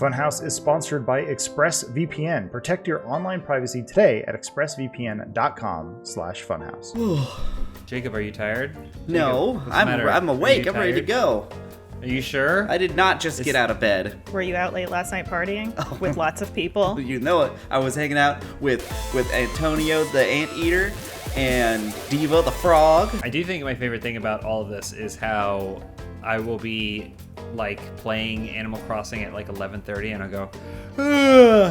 Funhaus is sponsored by ExpressVPN. Protect your online privacy today at expressvpn.com/funhaus. Jacob, are you tired? No, I'm awake. I'm ready to go. Are you sure? I did not just get out of bed. Were you out late last night partying with lots of people? You know it. I was hanging out with Antonio the Anteater and Diva the Frog. I do think my favorite thing about all of this is how I will be like playing Animal Crossing at like 11:30 and I'll go,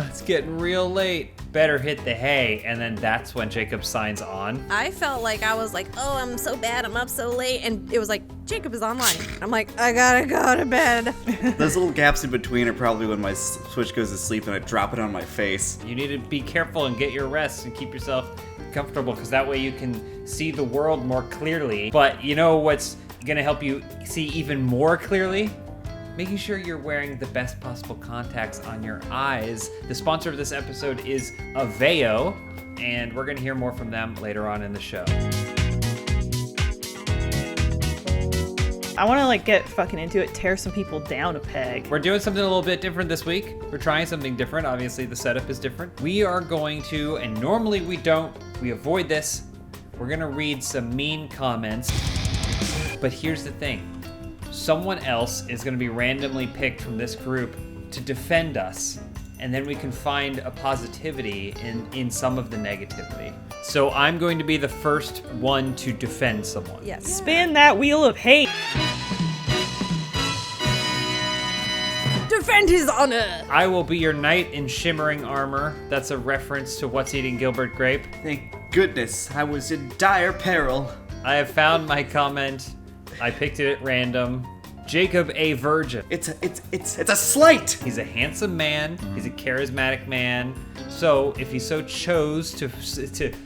it's getting real late. Better hit the hay. And then that's when Jacob signs on. I felt like I was like, oh, I'm so bad. I'm up so late. And it was like, Jacob is online. I'm like, I gotta go to bed. Those little gaps in between are probably when my Switch goes to sleep and I drop it on my face. You need to be careful and get your rest and keep yourself comfortable because that way you can see the world more clearly. But you know what's gonna help you see even more clearly? Making sure you're wearing the best possible contacts on your eyes. The sponsor of this episode is Aveo, and we're gonna hear more from them later on in the show. I want to like get fucking into it, tear some people down a peg. We're doing something a little bit different this week. We're trying something different. Obviously, the setup is different. We are going to, and normally we don't, we avoid this. We're gonna read some mean comments. But here's the thing. Someone else is going to be randomly picked from this group to defend us, and then we can find a positivity in some of the negativity. So I'm going to be the first one to defend someone. Yes. Spin that wheel of hate. Defend his honor. I will be your knight in shimmering armor. That's a reference to What's Eating Gilbert Grape. Thank goodness I was in dire peril. I have found my comment. I picked it at random. Jacob A. Virgin. It's a slight. He's a handsome man. He's a charismatic man. So if he so chose to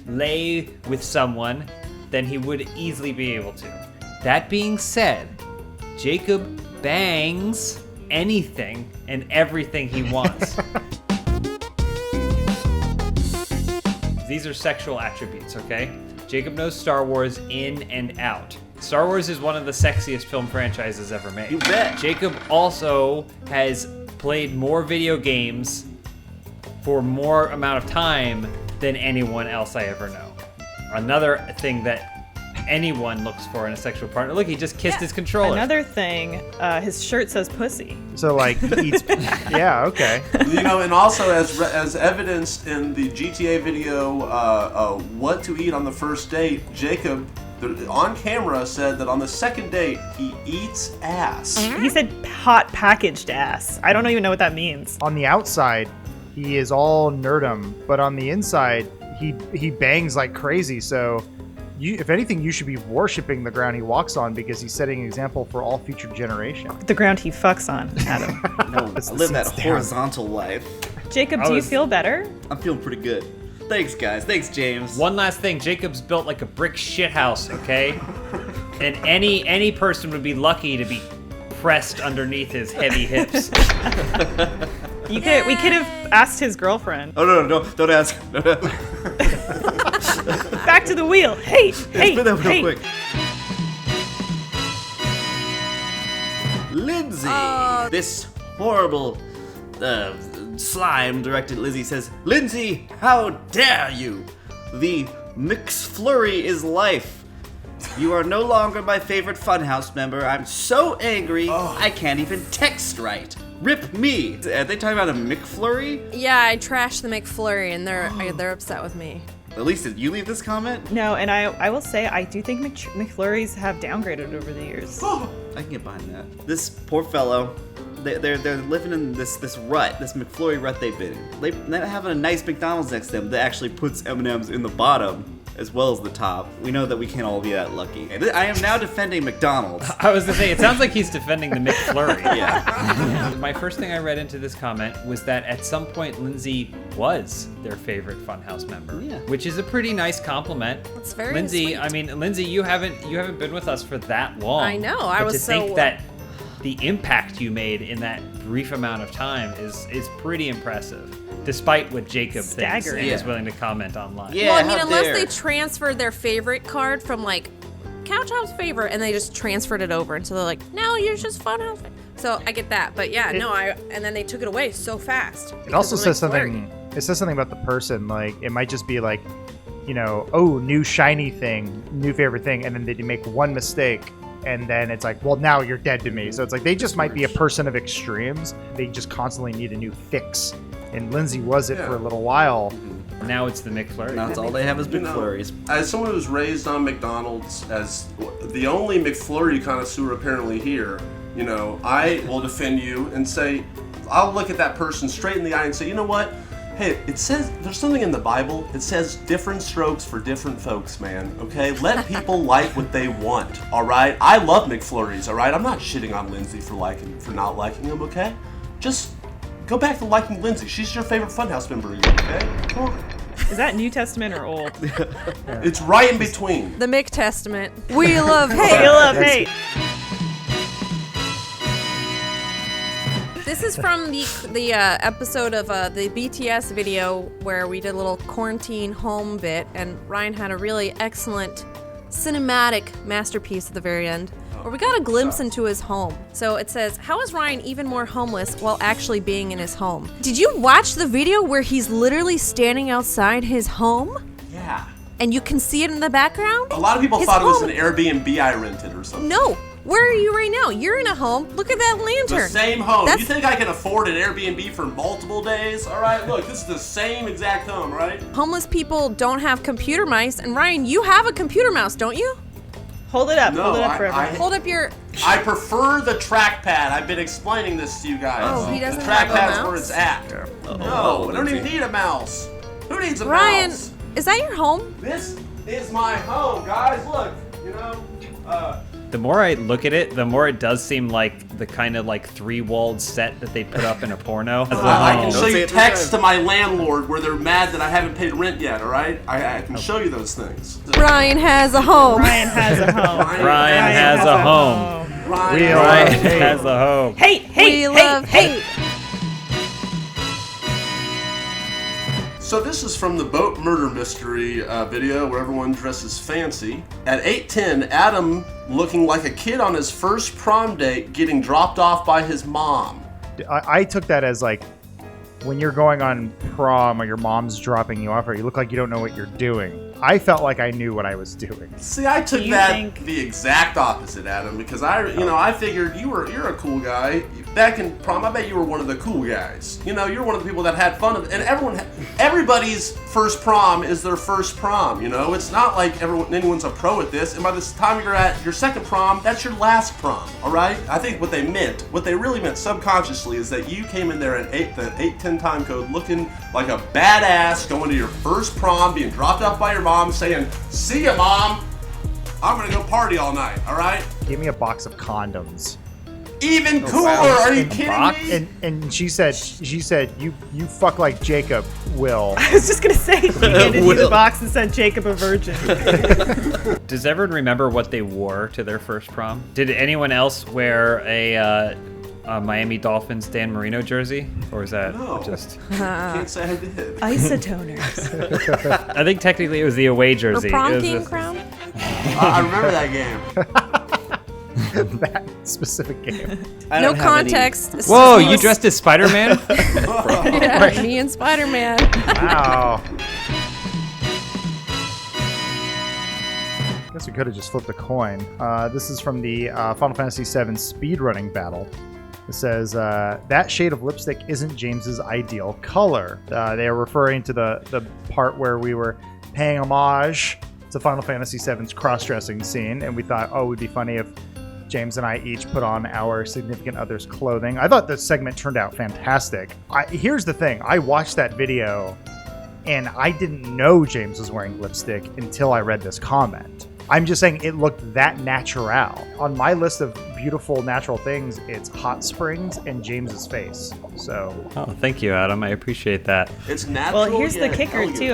lay with someone, then he would easily be able to. That being said, Jacob bangs anything and everything he wants. These are sexual attributes, okay? Jacob knows Star Wars in and out. Star Wars is one of the sexiest film franchises ever made. You bet. Jacob also has played more video games for more amount of time than anyone else I ever know. Another thing that anyone looks for in a sexual partner. Look, he just kissed his controller. Another thing, his shirt says pussy. So like he eats. Yeah, okay. You know, and also as evidenced in the GTA video, What to Eat on the First Date, Jacob on camera said that on the second date he eats ass. He said hot packaged ass. I don't even know what that means. On the outside, he is all nerdum, but on the inside, he bangs like crazy. So, if anything, you should be worshiping the ground he walks on because he's setting an example for all future generations. The ground he fucks on, Adam. No, I live that horizontal life. Jacob, do you feel better? I'm feeling pretty good. Thanks, guys. Thanks, James. One last thing, Jacob's built like a brick shithouse, okay? And any person would be lucky to be pressed underneath his heavy hips. We could have asked his girlfriend. Oh no, don't ask. Back to the wheel. Hate. Spin that real quick. Lindsay, this horrible slime directed Lizzie says, Lindsay, how dare you? The McFlurry is life. You are no longer my favorite Funhaus member. I'm so angry, I can't even text right. Rip me. Are they talking about a McFlurry? Yeah, I trashed the McFlurry and they're upset with me. At least did you leave this comment? No, and I will say I do think McFlurries have downgraded over the years. I can get behind that. This poor fellow, they're living in this rut, this McFlurry rut they've been in. They're having a nice McDonald's next to them that actually puts M&Ms in the bottom as well as the top. We know that we can't all be that lucky. I am now defending McDonald's. I was gonna say, it sounds like he's defending the McFlurry. Yeah. My first thing I read into this comment was that at some point Lindsay was their favorite Funhaus member. Yeah. Which is a pretty nice compliment. It's very Lindsay, sweet. I mean, Lindsay, you haven't been with us for that long. I know, But I was to so- think that the impact you made in that brief amount of time is pretty impressive. Despite what Jacob thinks Staggering. and is Yeah. willing to comment online. Yeah, Well, I mean, how unless dare. they transferred their favorite card from like Couch Hop's favorite and they just transferred it over, and so they're like, no, you're just Funhaus. So I get that, but yeah, and then they took it away so fast. It also says something. It says something about the person. Like it might just be like, new shiny thing, new favorite thing, and then they make one mistake, and then it's like, well, now you're dead to me. So it's like they just might be a person of extremes. They just constantly need a new fix. And Lindsay was it for a little while. Now it's the McFlurry. That's all they have is McFlurries. As someone who was raised on McDonald's, as the only McFlurry connoisseur apparently here, I will defend you and say, I'll look at that person straight in the eye and say, you know what? Hey, it says, there's something in the Bible. It says different strokes for different folks, man. Okay? Let people like what they want, all right? I love McFlurries, all right? I'm not shitting on Lindsay for not liking them, okay? Just go back to liking Lindsay. She's your favorite Funhaus member again, okay? Come on. Is that New Testament or Old? It's right in between. The Mick Testament. We love hate. We love hate. This is from the episode of the BTS video where we did a little quarantine home bit, and Ryan had a really excellent cinematic masterpiece at the very end, where we got a glimpse into his home. So it says, how is Ryan even more homeless while actually being in his home? Did you watch the video where he's literally standing outside his home? Yeah. And you can see it in the background? A lot of people His thought it was home- an Airbnb I rented or something. No. Where are you right now? You're in a home. Look at that lantern. The same home. That's- You think I can afford an Airbnb for multiple days? All right, look, this is the same exact home, right? Homeless people don't have computer mice, and Ryan, you have a computer mouse, don't you? Hold it up. No, Hold it up for everyone. Hold up your... I prefer the trackpad. I've been explaining this to you guys. Oh, he doesn't the have a trackpad's mouse? where it's at. No, I don't even need a mouse. Who needs a Ryan, mouse? is that your home? This is my home, guys. Look, The more I look at it, the more it does seem like the kind of like 3-walled set that they put up in a porno. I can Don't show say you it too texts fast. to my landlord where they're mad that I haven't paid rent yet, all right? I can show you those things. Ryan has a home. Ryan has a home. Ryan has a home. Ryan, Ryan has a home. Hate, hate, We hate, love hate. hate. So this is from the boat murder mystery video where everyone dresses fancy. At 8:10, Adam, looking like a kid on his first prom date, getting dropped off by his mom. I took that as like when you're going on prom or your mom's dropping you off or you look like you don't know what you're doing. I felt like I knew what I was doing. See, I took Do you that think- the exact opposite, Adam, because I figured you're a cool guy. Back in prom, I bet you were one of the cool guys. You're one of the people that had fun of it. And everybody's first prom is their first prom, It's not like anyone's a pro at this. And by the time you're at your second prom, that's your last prom, all right? I think what they really meant subconsciously is that you came in there at the 8:10 time code looking like a badass, going to your first prom, being dropped off by your mom, saying, "See ya, Mom. I'm gonna go party all night, all right?" Give me a box of condoms. Even cooler, wow. are you In a kidding box? me? And she said you fuck like Jacob will. I was just gonna say, he handed you the box and said Jacob a virgin. Does everyone remember what they wore to their first prom? Did anyone else wear a Miami Dolphins Dan Marino jersey? Or is that No. just... Can't say I did. Isotoners. I think technically it was the away Or jersey. prom It was king the- crown? I remember that game. That specific game. I No don't have any- context. It's Whoa, just- you dressed as Spider-Man? Yeah, me and Spider-Man. Wow. Guess we could have just flipped a coin. This is from the Final Fantasy VII speedrunning battle. It says, that shade of lipstick isn't James's ideal color. They are referring to the part where we were paying homage to Final Fantasy VII's cross-dressing scene, and we thought, oh, it would be funny if James and I each put on our significant other's clothing. I thought this segment turned out fantastic. Here's the thing. I watched that video, and I didn't know James was wearing lipstick until I read this comment. I'm just saying it looked that natural. On my list of beautiful natural things, it's hot springs and James's face. So Oh, thank you, Adam. I appreciate that. It's natural. Well, here's the yet kicker elegant. too.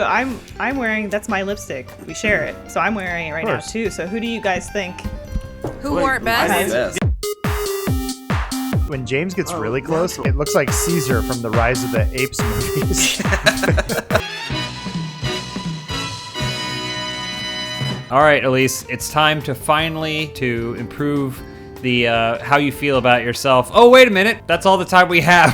I'm wearing, that's my lipstick. We share it, so I'm wearing it right now course. too. So who do you guys think? Who wore it best? Yes. when James gets Oh, really close, natural. it looks like Caesar from the Rise of the Apes movies. All right, Elise, it's time to finally improve the how you feel about yourself. Oh, wait a minute. That's all the time we have.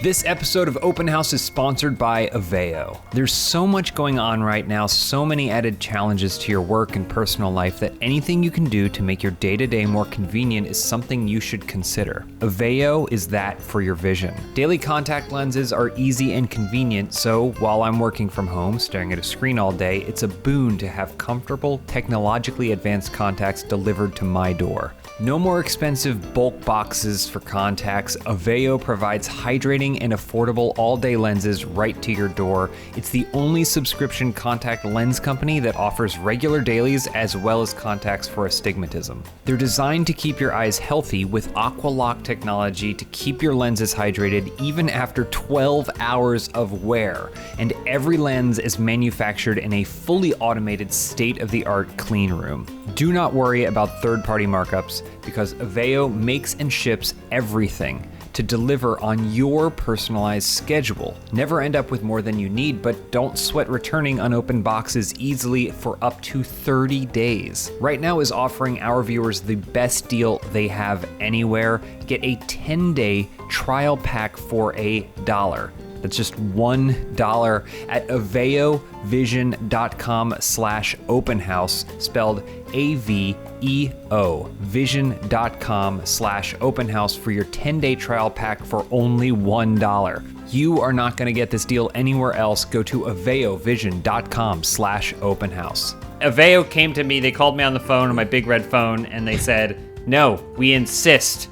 This episode of Open House is sponsored by Aveo. There's so much going on right now, so many added challenges to your work and personal life that anything you can do to make your day-to-day more convenient is something you should consider. Aveo is that for your vision. Daily contact lenses are easy and convenient, so while I'm working from home, staring at a screen all day, it's a boon to have comfortable, technologically advanced contacts delivered to my door. No more expensive bulk boxes for contacts. Aveo provides hydrating and affordable all-day lenses right to your door. It's the only subscription contact lens company that offers regular dailies as well as contacts for astigmatism. They're designed to keep your eyes healthy with AquaLock technology to keep your lenses hydrated even after 12 hours of wear. And every lens is manufactured in a fully automated state-of-the-art clean room. Do not worry about third-party markups because Aveo makes and ships everything to deliver on your personalized schedule. Never end up with more than you need, but don't sweat returning unopened boxes easily for up to 30 days. Right Now is offering our viewers the best deal they have anywhere. Get a 10-day trial pack for $1. That's just $1 at aveovision.com/openhouse, spelled AVEO, vision.com/openhouse for your 10-day trial pack for only $1. You are not going to get this deal anywhere else. Go to aveovision.com/openhouse. Aveo came to me, they called me on the phone, on my big red phone, and they said, no, we insist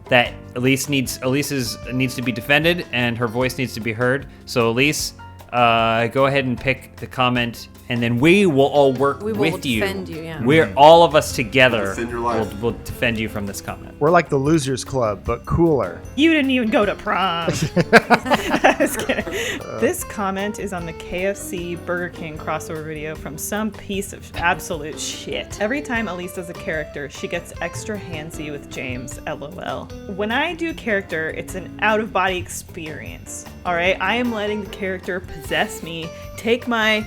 that Elise needs to be defended and her voice needs to be heard. So Elise, go ahead and pick the comment, and then we will all work with you. We will defend you, yeah. We're all of us together. Defend your life. We'll defend you from this comment. We're like the Losers Club, but cooler. You didn't even go to prom. I was kidding. This comment is on the KFC Burger King crossover video from some piece of absolute shit. Every time Elise does a character, she gets extra handsy with James, LOL. When I do character, it's an out-of-body experience. All right, I am letting the character possess me, take my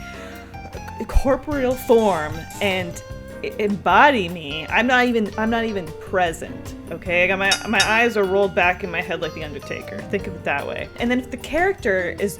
corporeal form and embody me. I'm not even present. Okay, I got my eyes are rolled back in my head like the Undertaker. Think of it that way. And then if the character is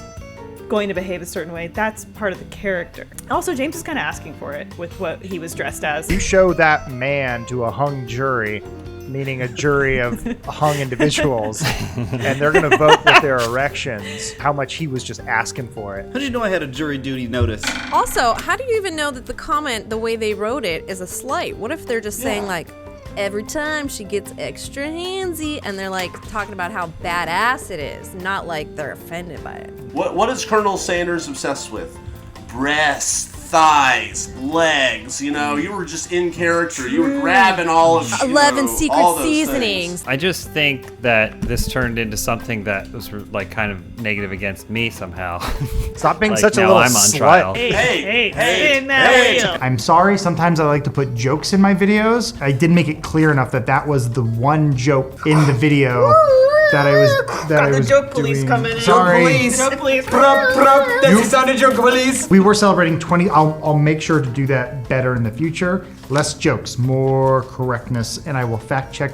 going to behave a certain way, that's part of the character. Also, James is kind of asking for it with what he was dressed as. You show that man to a hung jury, meaning a jury of hung individuals, and they're going to vote with their erections how much he was just asking for it. How did you know I had a jury duty notice? Also, how do you even know that the comment, the way they wrote it, is a slight? What if they're just saying, like, every time she gets extra handsy, and they're, like, talking about how badass it is, not like they're offended by it? What is Colonel Sanders obsessed with? Breasts, thighs, legs. You know, you were just in character. You were grabbing all of 11 secret all those seasonings. things. I just think that this turned into something that was like kind of negative against me somehow. Stop being Like, such a now little I'm on slut. trial. Hey, hey, spin that wheel. I'm sorry, sometimes I like to put jokes in my videos. I didn't make it clear enough that that was the one joke in the video that I was The joke police doing. coming in. Sorry. Joke police. That's the sound of joke police. We were celebrating 20. I'll make sure to do that better in the future. Less jokes, more correctness, and I will fact check